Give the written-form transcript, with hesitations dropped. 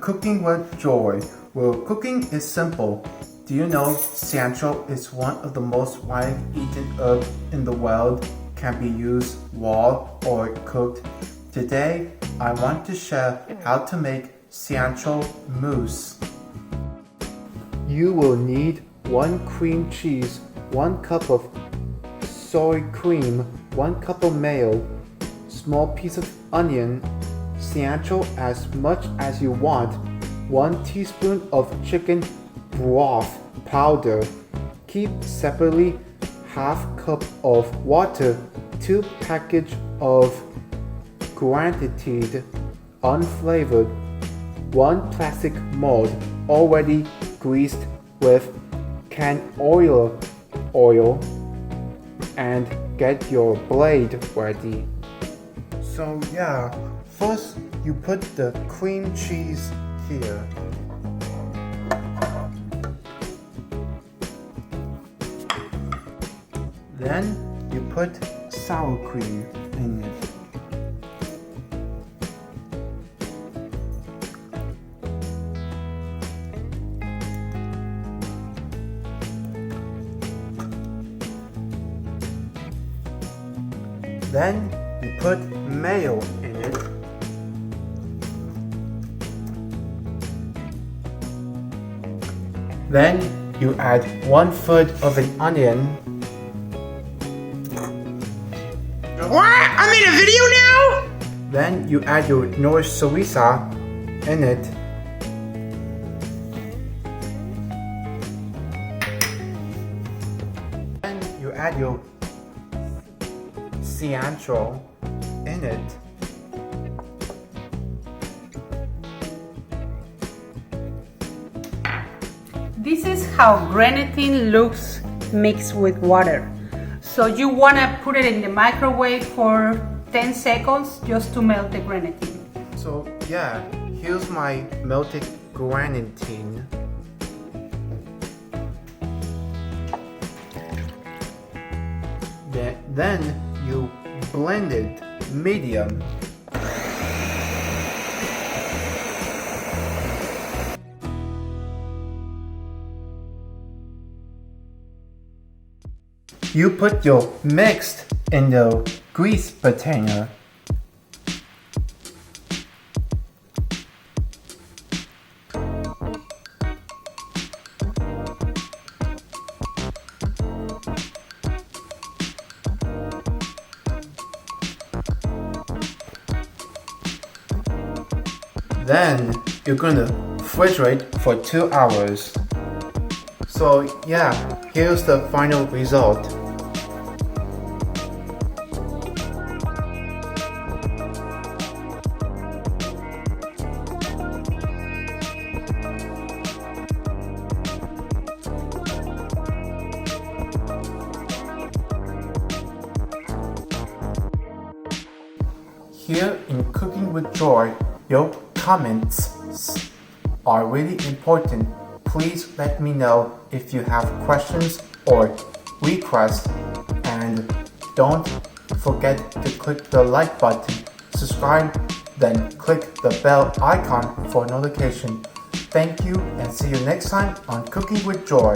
Cooking with Joy. Well, cooking is simple. Do you know cilantro is one of the most widely eaten herbs in the world? Can be used raw or cooked. Today, I want to share how to make cilantro mousse. You will need 1 cream cheese, 1 cup of soy cream, 1 cup of mayo, small piece of onion, cilantro as much as you want, 1 teaspoon of chicken broth powder. Keep separately half cup of water, 2 package of granulated unflavored, 1 plastic mold already greased with canned oil, and get your blade ready. So yeah, first you put the cream cheese here. Then you put sour cream in it. Then you put mayo in it. Then you add 1/3 of an onion. What? I'm in a video now? Then you add your North Salsa in it. Then you add your cilantro in it. This is how grenadine looks mixed with water. So you want to put it in the microwave for 10 seconds just to melt the grenadine. So yeah, here's my melted grenadine. Then you blend it medium. You put your mix in the grease container. Then you're gonna refrigerate for 2 hours. So yeah, here's the final result. Here in Cooking with Joy, your comments are really important. Please let me know if you have questions or requests, and don't forget to click the like button, subscribe, then click the bell icon for notification. Thank you and see you next time on Cooking with Joy.